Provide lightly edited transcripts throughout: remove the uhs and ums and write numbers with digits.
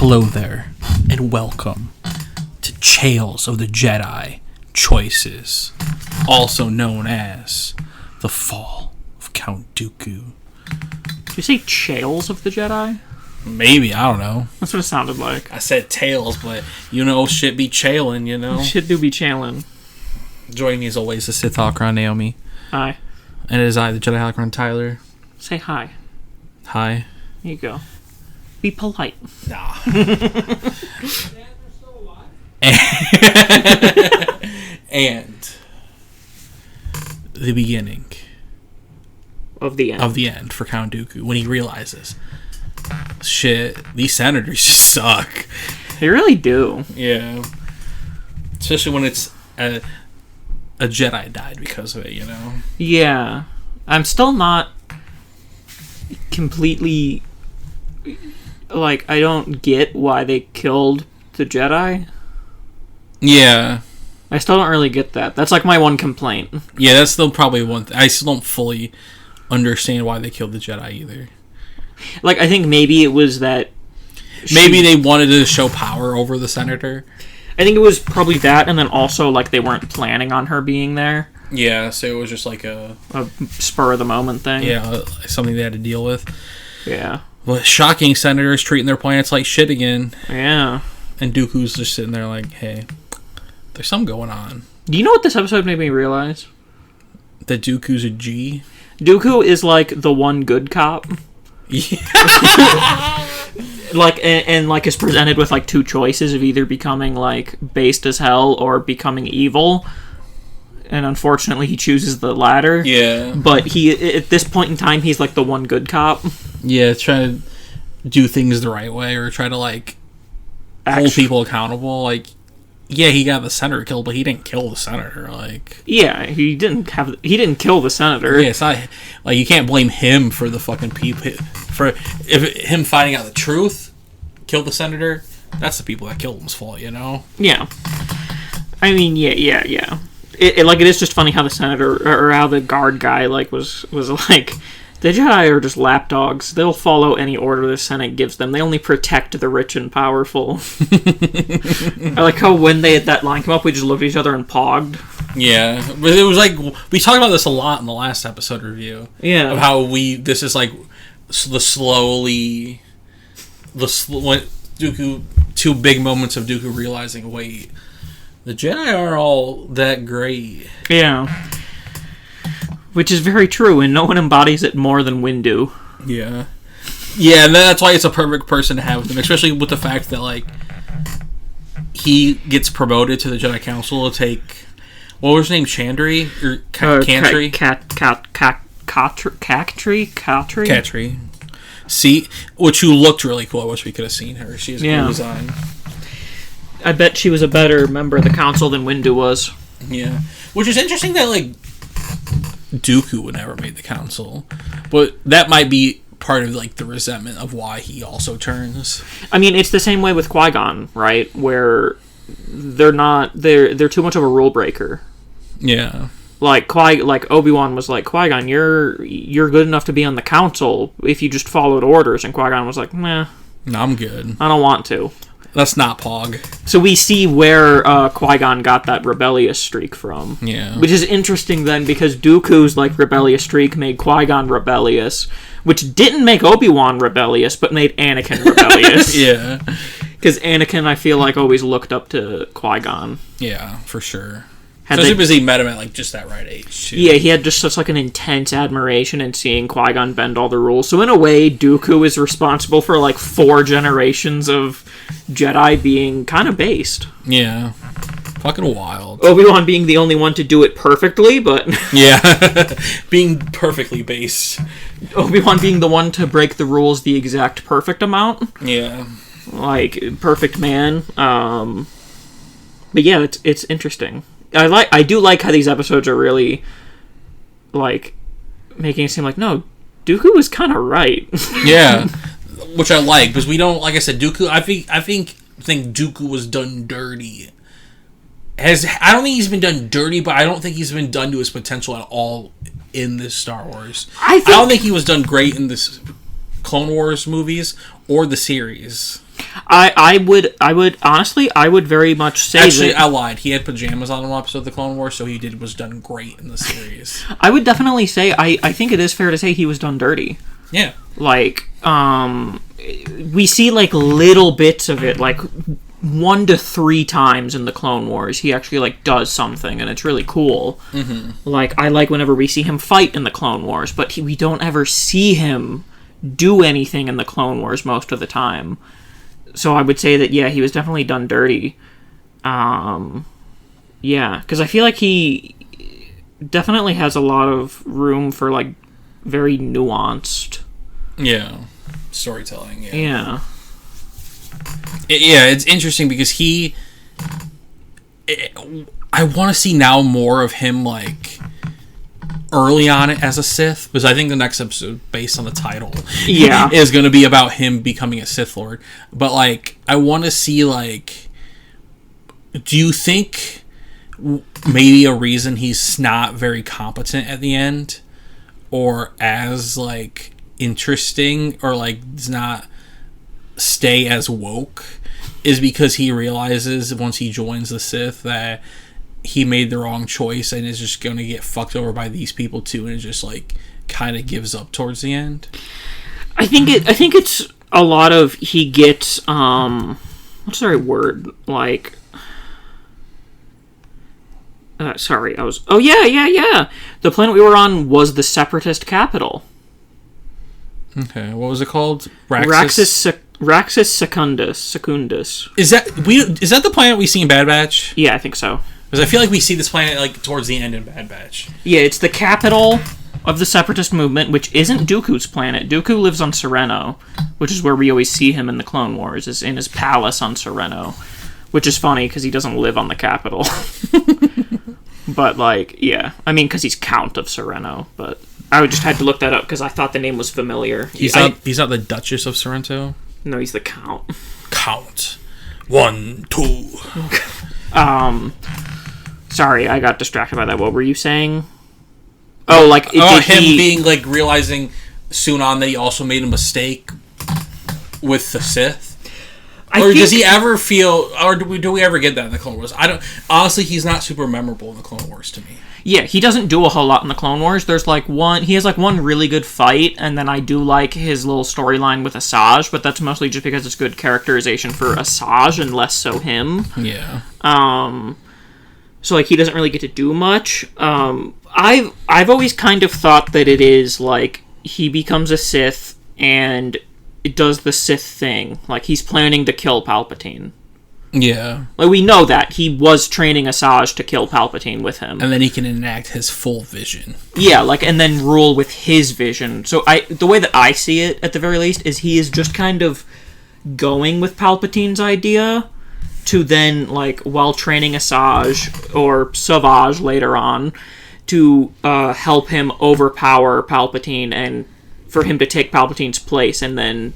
Hello there, and welcome to Tales of the Jedi Choices, also known as The Fall of Count Dooku. Did you say Tales of the Jedi? Maybe, I don't know. That's what it sounded like. I said Tales, but you know, shit be chailing, you know? Shit do be challin'. Joining me as always, the Sith Hawkron Naomi. Hi. And it is I, the Jedi Hawkron Tyler. Say hi. Hi. Here you go. Be polite. Nah. And the beginning Of the end. For Count Dooku, when he realizes, shit, these senators just suck. They really do. Yeah. Especially when it's a Jedi died because of it, you know? Yeah. I'm still not completely... Like, I don't get why they killed the Jedi. Yeah. I still don't really get that. That's like my one complaint. Yeah, that's still probably one thing. I still don't fully understand why they killed the Jedi either. Like, I think maybe it was that... Maybe they wanted to show power over the senator. I think it was probably that, and then also, like, they weren't planning on her being there. Yeah, so it was just like a spur-of-the-moment thing. Yeah, something they had to deal with. Yeah. Well, shocking senators treating their planets like shit again. Yeah. And Dooku's just sitting there like, hey, there's something going on. Do you know what this episode made me realize? That Dooku's a G? Dooku is like the one good cop. Yeah. Like, and like is presented with like two choices of either becoming like based as hell or becoming evil. And unfortunately he chooses the latter. Yeah. But he, at this point in time, he's like the one good cop. Yeah, trying to do things the right way or try to like hold people accountable. Like, yeah, he got the senator killed, but he didn't kill the senator. Like, yeah, he didn't kill the senator. Yeah, it's not like you can't blame him for the fucking people for if him finding out the truth killed the senator. That's the people that killed him's fault, you know? Yeah. I mean, yeah. It like, it is just funny how the senator or how the guard guy like was like, the Jedi are just lapdogs. They'll follow any order the Senate gives them. They only protect the rich and powerful. I like how when that line came up, we just looked at each other and pogged. Yeah, but it was like we talked about this a lot in the last episode review. Yeah, of how this is like when Dooku, two big moments of Dooku realizing, wait, the Jedi are all that great. Yeah. Which is very true, and no one embodies it more than Windu. Yeah. Yeah, and that's why it's a perfect person to have with him, especially with the fact that, like, he gets promoted to the Jedi Council to take... What was his name? Chandri? Or Cantry? Catry. See? Which who looked really cool. I wish we could have seen her. She has a cool design. I bet she was a better member of the council than Windu was. Yeah. Which is interesting that, like, Dooku would never make the council, but that might be part of like the resentment of why he also turns. I mean, it's the same way with Qui-Gon, right? Where they're too much of a rule breaker. Yeah, like Obi-Wan was like, Qui-Gon, you're good enough to be on the council if you just followed orders, and Qui-Gon was like, meh, no, I'm good. I don't want to. That's not Pog. So we see where Qui-Gon got that rebellious streak from. Yeah. Which is interesting then, because Dooku's like rebellious streak made Qui-Gon rebellious, which didn't make Obi-Wan rebellious, but made Anakin rebellious. Yeah. Because Anakin, I feel like, always looked up to Qui-Gon. Yeah, for sure. Especially because he met him at like just that right age, too. Yeah, he had just such like an intense admiration in seeing Qui-Gon bend all the rules. So in a way, Dooku is responsible for like 4 generations of Jedi being kind of based. Yeah. Fucking wild. Obi-Wan being the only one to do it perfectly, but... Yeah. Being perfectly based. Obi-Wan being the one to break the rules the exact perfect amount. Yeah. Like, perfect man. But yeah, it's interesting. I do like how these episodes are really, like, making it seem like, no, Dooku was kind of right. Yeah, which I like, because we don't, like I said, Dooku, I think Dooku was done dirty. I don't think he's been done dirty, but I don't think he's been done to his potential at all in this Star Wars. I don't think he was done great in this Clone Wars movies or the series. I would honestly, I would very much say Actually, that, I lied. He had pajamas on in one episode of the Clone Wars, so was done great in the series. I would definitely say, I think it is fair to say he was done dirty. Yeah. Like, we see, like, little bits of it, like, 1 to 3 times in the Clone Wars, he actually, like, does something, and it's really cool. Mm-hmm. Like, I like whenever we see him fight in the Clone Wars, but we don't ever see him do anything in the Clone Wars most of the time. So I would say that, yeah, he was definitely done dirty. Yeah, because I feel like he definitely has a lot of room for, like, very nuanced... Yeah. Storytelling, yeah. Yeah. It's interesting because I want to see now more of him, like, early on as a Sith, because I think the next episode, based on the title, is going to be about him becoming a Sith Lord. But, like, I want to see, like, do you think maybe a reason he's not very competent at the end, or as, like, interesting, or, like, does not stay as woke, is because he realizes once he joins the Sith that he made the wrong choice and is just going to get fucked over by these people too, and it just, like, kind of gives up towards the end? I think it's a lot of, he gets what's the right word, like, sorry, the planet we were on was the Separatist capital. Okay, what was it called? Raxus Secundus. Is that the planet we see in Bad Batch? Yeah, I think so. Because I feel like we see this planet, like, towards the end in Bad Batch. Yeah, it's the capital of the Separatist movement, which isn't Dooku's planet. Dooku lives on Sereno, which is where we always see him in the Clone Wars, is in his palace on Sereno, which is funny because he doesn't live on the capital. But, like, yeah. I mean, because he's Count of Sereno, but I just had to look that up because I thought the name was familiar. He's not the Duchess of Sorrento? No, he's the Count. Count. 1, 2. Sorry, I got distracted by that. What were you saying? Oh, like... him being, like, realizing soon on that he also made a mistake with the Sith? Does he ever feel... Or do we ever get that in the Clone Wars? I don't... Honestly, he's not super memorable in the Clone Wars to me. Yeah, he doesn't do a whole lot in the Clone Wars. There's, like, he has, like, one really good fight, and then I do like his little storyline with Asajj, but that's mostly just because it's good characterization for Asajj and less so him. Yeah. So, like, he doesn't really get to do much. I've always kind of thought that it is, like, he becomes a Sith, and it does the Sith thing. Like, he's planning to kill Palpatine. Yeah. Like, we know that. He was training Asajj to kill Palpatine with him. And then he can enact his full vision. Yeah, like, and then rule with his vision. So, the way that I see it, at the very least, is he is just kind of going with Palpatine's idea to then, like, while training Asajj, or Savage later on, to help him overpower Palpatine and for him to take Palpatine's place and then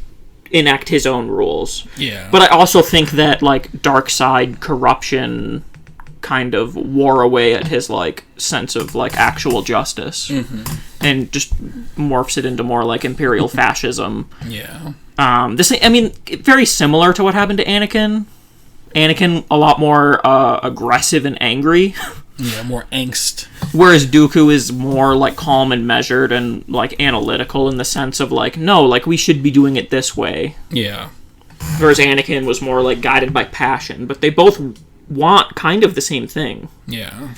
enact his own rules. Yeah. But I also think that, like, dark side corruption kind of wore away at his, like, sense of, like, actual justice. Mm-hmm. And just morphs it into more, like, imperial fascism. Yeah. Very similar to what happened to Anakin. Anakin, a lot more aggressive and angry. Yeah, more angst. Whereas Dooku is more, like, calm and measured and, like, analytical in the sense of, like, no, like, we should be doing it this way. Yeah. Whereas Anakin was more, like, guided by passion. But they both want kind of the same thing. Yeah.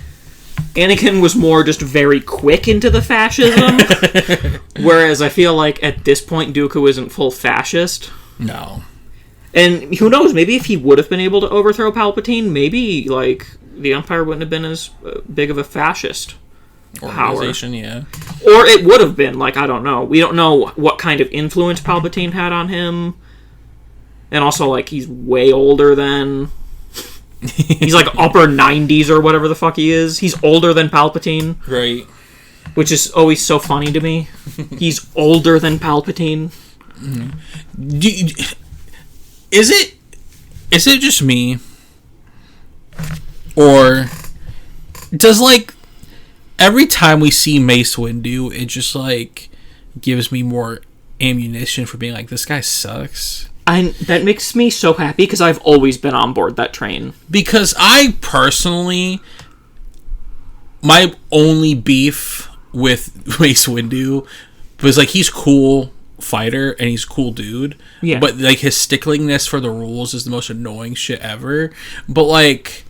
Anakin was more just very quick into the fascism. Whereas I feel like at this point Dooku isn't full fascist. No. And who knows, maybe if he would have been able to overthrow Palpatine, maybe, like, the Empire wouldn't have been as big of a fascist organization, power. Yeah. Or it would have been, like, I don't know. We don't know what kind of influence Palpatine had on him. And also, like, he's way older than... He's, like, upper 90s or whatever the fuck he is. He's older than Palpatine. Right. Which is always so funny to me. He's older than Palpatine. Mm-hmm. Is it just me? Or does, like, every time we see Mace Windu, it just, like, gives me more ammunition for being like, this guy sucks? that makes me so happy because I've always been on board that train. Because I personally, my only beef with Mace Windu was like he's cool fighter and he's a cool dude. Yeah. But like his sticklingness for the rules is the most annoying shit ever. But like,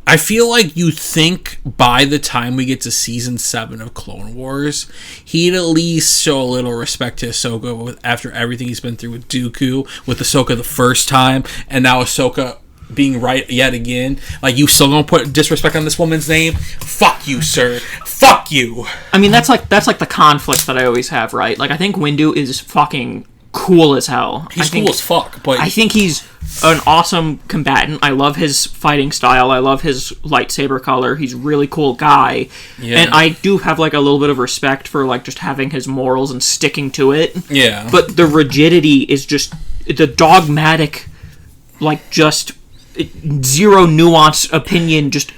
I feel like you think by the time we get to season 7 of Clone Wars, he'd at least show a little respect to Ahsoka after everything he's been through with Dooku, with Ahsoka the first time, and now Ahsoka being right yet again. Like, you still gonna put disrespect on this woman's name? Fuck you, sir. Fuck you. I mean, that's like the conflict that I always have, right? Like, I think Windu is fucking cool as hell. He's cool as fuck, but I think he's an awesome combatant. I love his fighting style. I love his lightsaber color. He's a really cool guy. Yeah. And I do have like a little bit of respect for like just having his morals and sticking to it. Yeah. But the rigidity is just the dogmatic, like just zero nuance opinion just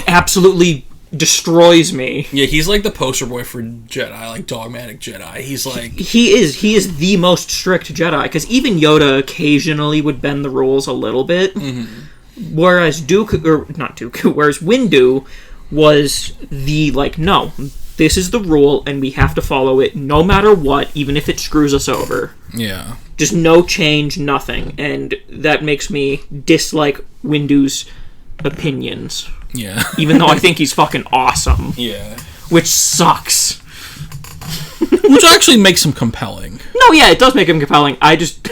absolutely destroys me. Yeah, he's like the poster boy for Jedi, like dogmatic Jedi. He's like he is the most strict Jedi, because even Yoda occasionally would bend the rules a little bit. Mm-hmm. Whereas whereas Windu was the like, no, this is the rule and we have to follow it no matter what, even if it screws us over. Yeah. Just no change, nothing. And that makes me dislike Windu's opinions. Yeah. Even though I think he's fucking awesome. Yeah. Which sucks. Which actually makes him compelling. No, yeah, it does make him compelling. I just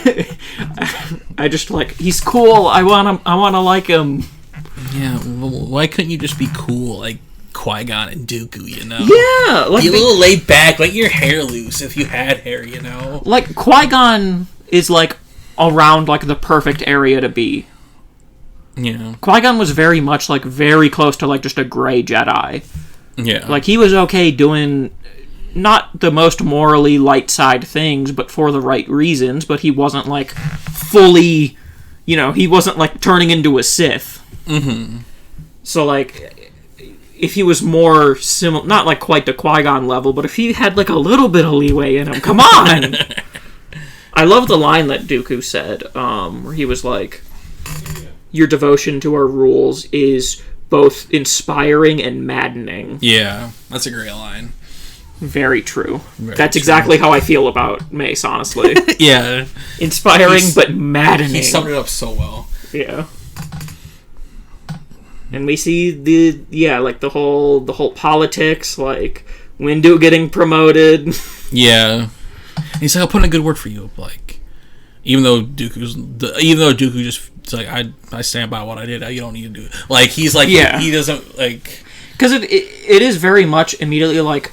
like, he's cool. I wanna like him. Yeah, well, why couldn't you just be cool like Qui-Gon and Dooku, you know? Yeah, like be a little laid back, let your hair loose if you had hair, you know? Like, Qui-Gon is like around like the perfect area to be. Yeah. Qui-Gon was very much like very close to like just a gray Jedi. Yeah. Like, he was okay doing not the most morally light side things, but for the right reasons, but he wasn't like fully, you know, he wasn't like turning into a Sith. Mm-hmm. So like, if he was more similar, not like quite the Qui-Gon level, but if he had like a little bit of leeway in him, come on! I love the line that Dooku said, where he was like, your devotion to our rules is both inspiring and maddening. Yeah, that's a great line. Very true. That's exactly how I feel about Mace, honestly. Yeah. Inspiring, but maddening. He summed it up so well. Yeah. And we see the whole politics, like Windu getting promoted. Yeah. He's like, I'll put in a good word for you, like, even though Dooku just, it's like, I stand by what I did. You don't need to do it. Like, he's like, yeah. He doesn't, like... Because it is very much immediately, like,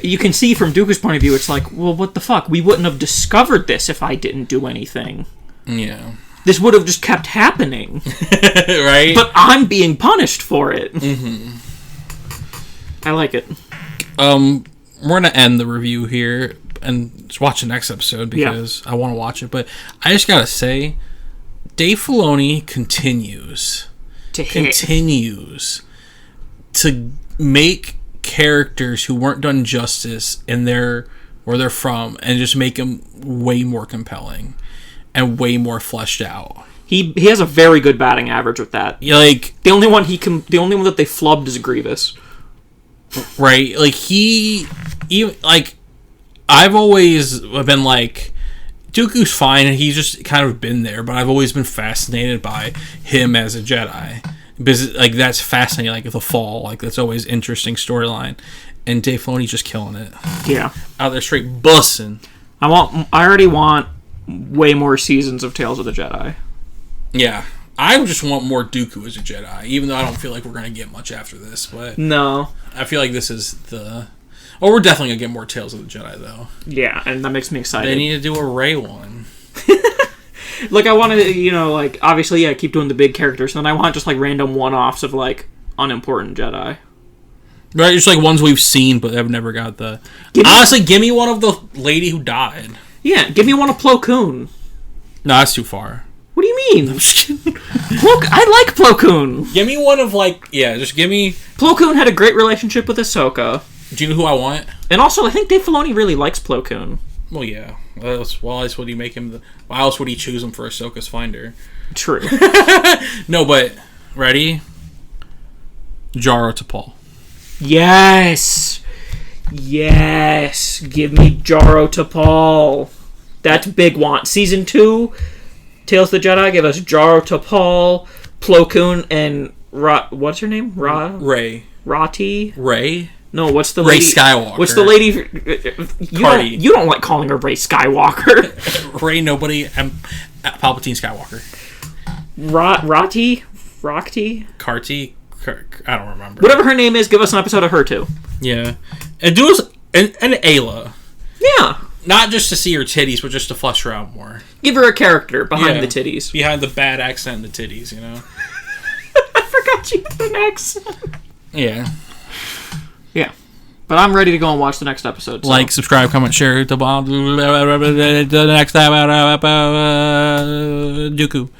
you can see from Dooku's point of view, it's like, well, what the fuck? We wouldn't have discovered this if I didn't do anything. Yeah. This would have just kept happening. Right? But I'm being punished for it. Mm-hmm. I like it. We're going to end the review here and just watch the next episode because I want to watch it. But I just got to say, Dave Filoni continues to make characters who weren't done justice in where they're from and just make them way more compelling and way more fleshed out. He has a very good batting average with that. Like, the only one that they flubbed is Grievous. Right? Like, I've always been like, Dooku's fine, and he's just kind of been there, but I've always been fascinated by him as a Jedi. Because, like, that's fascinating, like, the fall. Like, that's always interesting storyline. And Dave Filoni's just killing it. Yeah. Out there straight bussing. I already want way more seasons of Tales of the Jedi. Yeah. I just want more Dooku as a Jedi, even though I don't feel like we're going to get much after this. But no. I feel like this is the... Oh, we're definitely going to get more Tales of the Jedi, though. Yeah, and that makes me excited. They need to do a Rey one. Like, I want to, obviously, keep doing the big characters, and then I want just, random one-offs of, unimportant Jedi. Right, just, ones we've seen, but have never got the... Honestly, give me one of the lady who died. Yeah, give me one of Plo Koon. No, that's too far. What do you mean? I'm just kidding. I like Plo Koon. Give me one of, just give me... Plo Koon had a great relationship with Ahsoka. Do you know who I want? And also, I think Dave Filoni really likes Plo Koon. Well, yeah. Why else would he make him? Why else would he choose him for Ahsoka's finder? True. No, but ready? Jaro Tapal. Yes. Yes. Give me Jaro Tapal. That's big want. Season 2, Tales of the Jedi, give us Jaro Tapal, Plo Koon, and what's her name? Rey. Rati? Rey? No, what's the Rey lady? Skywalker. What's the lady? You don't like calling her Rey Skywalker. Rey nobody and Palpatine Skywalker. Rati? Carti? I don't remember. Whatever her name is, give us an episode of her too. Yeah. And do us and Ayla. Yeah. Not just to see her titties, but just to flesh her out more. Give her a character behind the titties. Behind the bad accent and the titties, you know? I forgot you had an accent. Yeah. Yeah. But I'm ready to go and watch the next episode. So. Like, subscribe, comment, share. The next time, Dooku.